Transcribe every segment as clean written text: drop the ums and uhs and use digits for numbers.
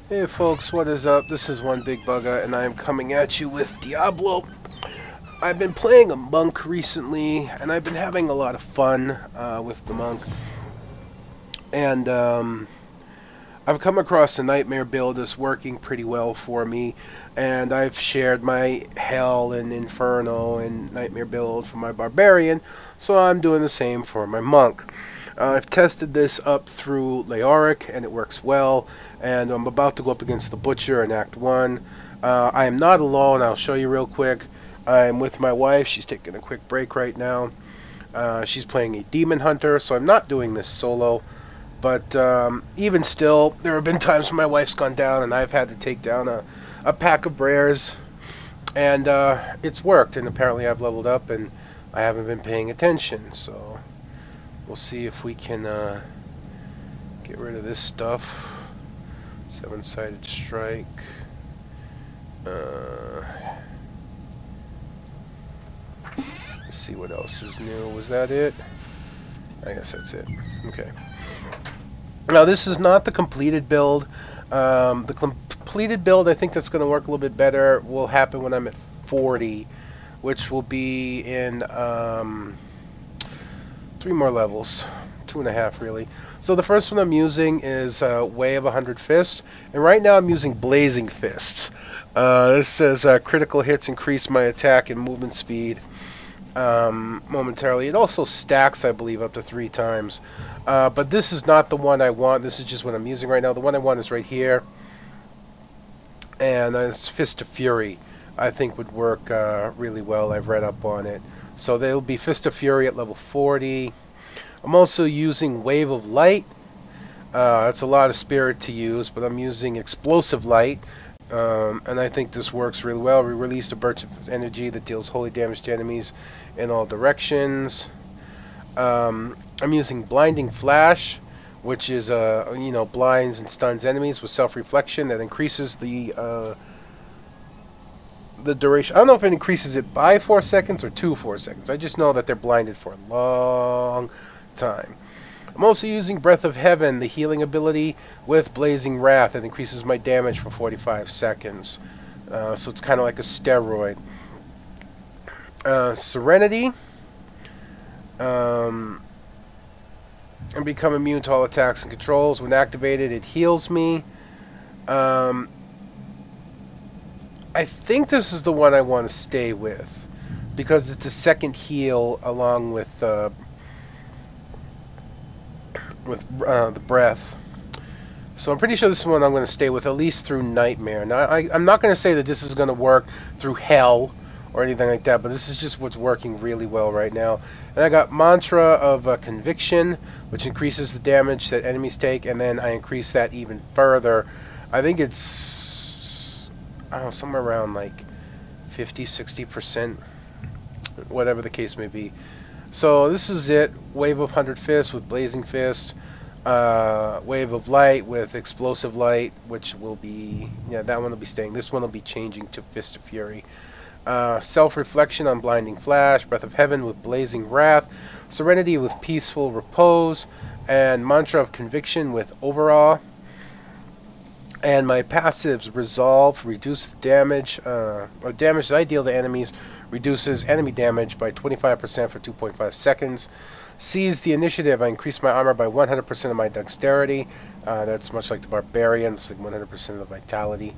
Hey folks, what is up? This is One Big Bugga, and I am coming at you with Diablo. I've been playing a monk recently, and I've been having a lot of fun with the monk. And I've come across a nightmare build that's working pretty well for me, and I've shared my Hell and Inferno and nightmare build for my barbarian, so I'm doing the same for my monk. I've tested this up through Leoric, and it works well, and I'm about to go up against the Butcher in Act 1. I am not alone. I'll show you real quick. I'm with my wife. She's taking a quick break right now. She's playing a Demon Hunter, so I'm not doing this solo. But even still, there have been times when my wife's gone down, and I've had to take down a pack of rares, and it's worked, and apparently I've leveled up, and I haven't been paying attention, so we'll see if we can get rid of this stuff. Seven-sided strike. Let's see what else is new. Was that it? I guess that's it. Okay. Now this is not the completed build. The completed build, I think that's going to work a little bit better, will happen when I'm at 40, which will be in 3 more levels. 2.5 really. So the first one I'm using is Way of 100 Fists, and right now I'm using Blazing Fists. This says critical hits increase my attack and movement speed momentarily. It also stacks, I believe, up to 3 times. But this is not the one I want. This is just what I'm using right now. The one I want is right here, and it's Fist of Fury. I think would work really well. I've read up on it. So they'll be Fist of Fury at level 40. I'm also using Wave of Light. That's a lot of spirit to use, but I'm using Explosive Light. And I think this works really well. We released a burst of energy that deals holy damage to enemies in all directions. I'm using Blinding Flash, which is blinds and stuns enemies with self-reflection that increases the duration. I don't know if it increases it by 4 seconds or 4 seconds. I just know that they're blinded for a long time. I'm also using Breath of Heaven, the healing ability, with Blazing Wrath that increases my damage for 45 seconds. So it's kind of like a steroid. Serenity. And become immune to all attacks and controls. When activated, it heals me. I think this is the one I want to stay with, because it's a second heal along with the breath. So I'm pretty sure this is one I'm going to stay with, at least through Nightmare. Now, I'm not going to say that this is going to work through Hell or anything like that, but this is just what's working really well right now. And I got Mantra of Conviction, which increases the damage that enemies take, and then I increase that even further. I think it's somewhere around like 50-60%, whatever the case may be. So this is it. Wave of 100 Fists with Blazing Fist. Wave of Light with Explosive Light, which will be, that one will be staying. This one will be changing to Fist of Fury. Self-Reflection on Blinding Flash. Breath of Heaven with Blazing Wrath. Serenity with Peaceful Repose. And Mantra of Conviction with Overawe. And my passives: Resolve, reduce the damage, or damage that I deal to enemies, reduces enemy damage by 25% for 2.5 seconds. Seize the Initiative, I increase my armor by 100% of my dexterity. That's much like the Barbarian, it's like 100% of the vitality.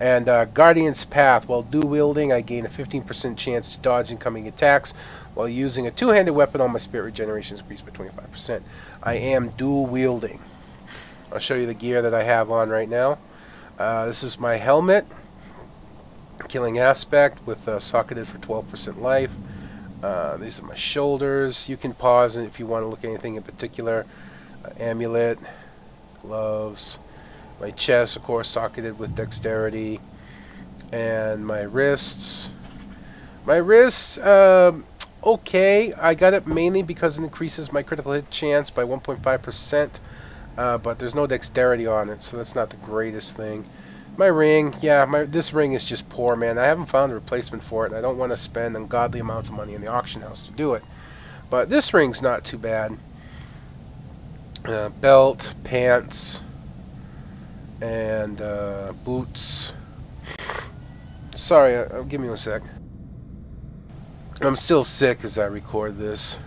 And Guardian's Path, while dual wielding, I gain a 15% chance to dodge incoming attacks. While using a two-handed weapon, all my spirit regeneration is increased by 25%. I am dual wielding. I'll show you the gear that I have on right now. This is my helmet, Killing Aspect, with socketed for 12% life. These are my shoulders. You can pause if you want to look at anything in particular. Amulet, gloves. My chest, of course, socketed with dexterity. And my wrists. My wrists, okay. I got it mainly because it increases my critical hit chance by 1.5%. But there's no dexterity on it, so that's not the greatest thing. My ring, this ring is just poor, man. I haven't found a replacement for it, and I don't want to spend ungodly amounts of money in the auction house to do it. But this ring's not too bad. Belt, pants, and boots. Sorry, give me 1 sec. I'm still sick as I record this.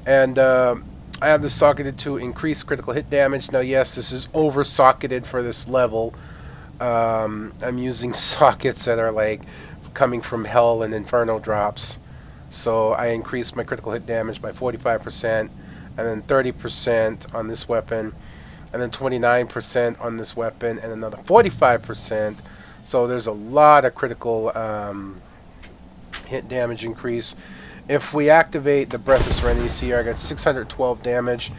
And I have this socketed to increase critical hit damage. Now, yes, this is over-socketed for this level. I'm using sockets that are like coming from Hell and Inferno drops. So I increased my critical hit damage by 45%, and then 30% on this weapon, and then 29% on this weapon, and another 45%. So there's a lot of critical hit damage increase. If we activate the Breath of Serenity, you see here I got 612 damage.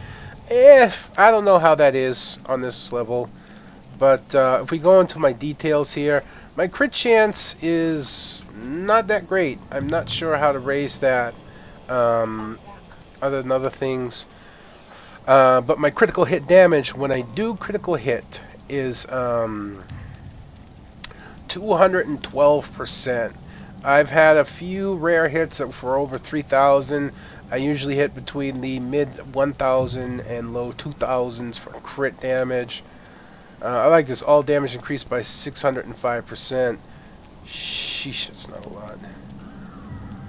I don't know how that is on this level, but if we go into my details here, my crit chance is not that great. I'm not sure how to raise that other than other things. But my critical hit damage, when I do critical hit, is 212%. I've had a few rare hits that for over 3,000. I usually hit between the mid 1,000 and low 2,000s for crit damage. I like this. All damage increased by 605%. Sheesh, it's not a lot.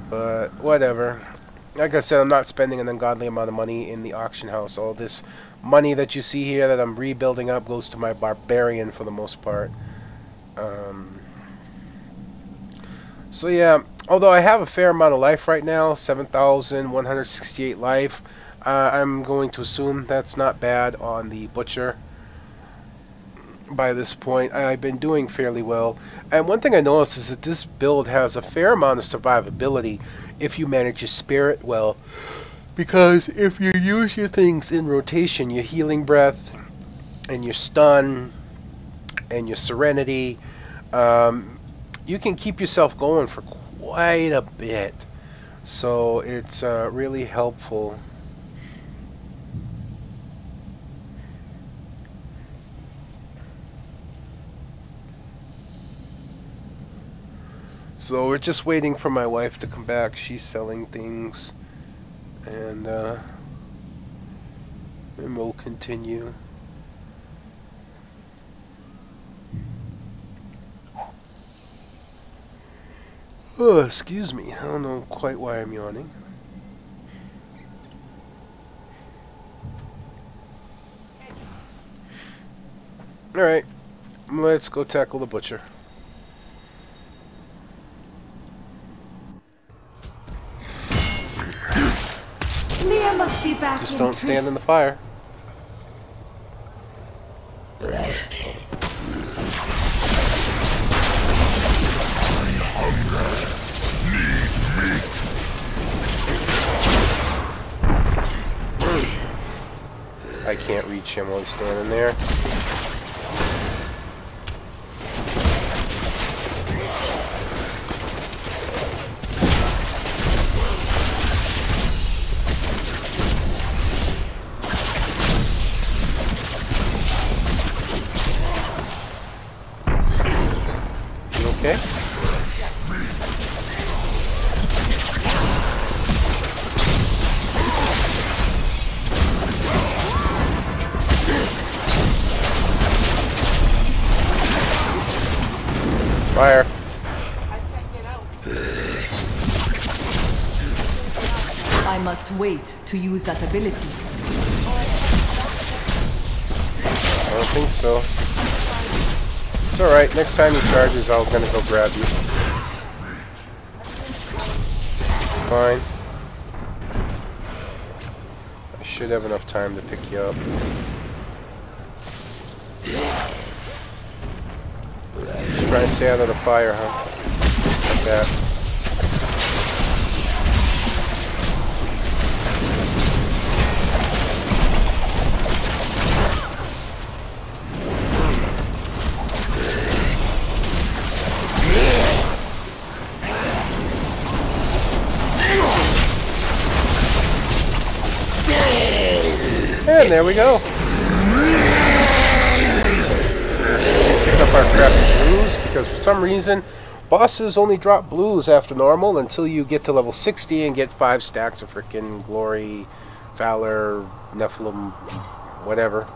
But whatever. Like I said, I'm not spending an ungodly amount of money in the auction house. All this money that you see here that I'm rebuilding up goes to my barbarian for the most part. So yeah, although I have a fair amount of life right now, 7,168 life, I'm going to assume that's not bad on the butcher. By this point, I've been doing fairly well. And one thing I noticed is that this build has a fair amount of survivability if you manage your spirit well. Because if you use your things in rotation, your healing breath, and your stun, and your serenity, you can keep yourself going for quite a bit. So it's really helpful. So we're just waiting for my wife to come back. She's selling things, and we'll continue. Oh, excuse me. I don't know quite why I'm yawning. Alright, let's go tackle the butcher. Leah must be back. Just don't stand in the fire. I can't reach him while he's standing there. Okay. Fire. I must wait to use that ability. I don't think so. It's alright, next time he charges, I'm gonna go grab you. It's fine. I should have enough time to pick you up. Just trying to stay out of the fire, huh? Like that. And there we go. Pick up our crappy blues, because for some reason bosses only drop blues after normal until you get to level 60 and get 5 stacks of frickin' glory, valor, Nephilim, whatever.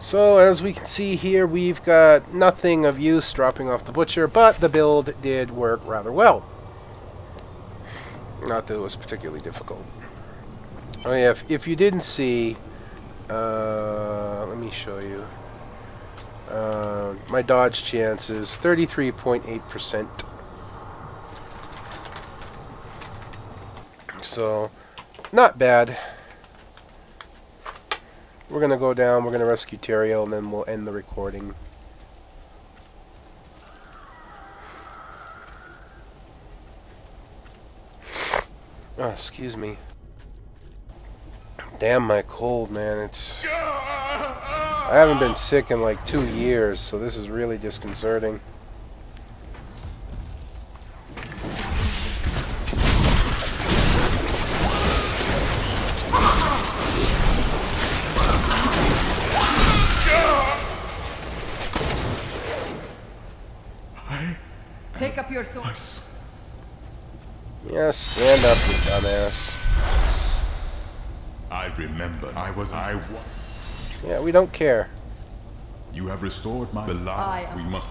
So as we can see here, we've got nothing of use dropping off the butcher, but the build did work rather well. Not that it was particularly difficult. Oh yeah, if you didn't see, let me show you. My dodge chance is 33.8%. So, not bad. We're going to go down, we're going to rescue Terrio, and then we'll end the recording. Oh, excuse me. Damn my cold, man. I haven't been sick in like 2 years, so this is really disconcerting. Take up your sword. Yeah, stand up, you dumbass. I remember. Yeah, we don't care. You have restored my beloved. We must.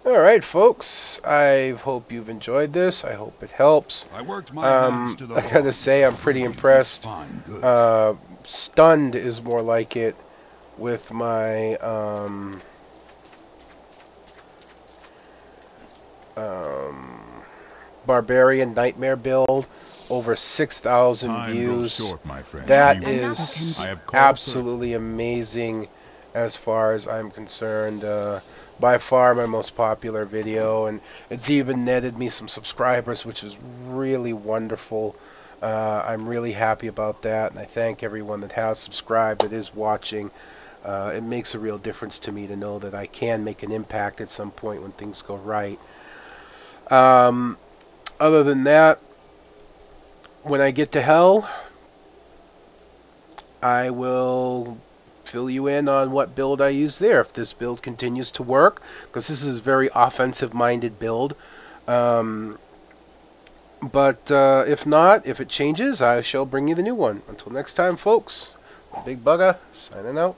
Alright, folks. I hope you've enjoyed this. I hope it helps. I worked my hands to the I gotta say, I'm pretty impressed. Fine, good. Stunned is more like it with my Barbarian Nightmare build. Over 6,000 Time views. grows short, my friend. That You- is I have called absolutely amazing as far as I'm concerned. By far my most popular video, and it's even netted me some subscribers, which is really wonderful. I'm really happy about that, and I thank everyone that has subscribed, that is watching. It makes a real difference to me to know that I can make an impact at some point when things go right. Other than that, when I get to hell, I will fill you in on what build I use there, if this build continues to work, because this is a very offensive-minded build. But if not, if it changes, I shall bring you the new one. Until next time, folks, Big Bugger, signing out.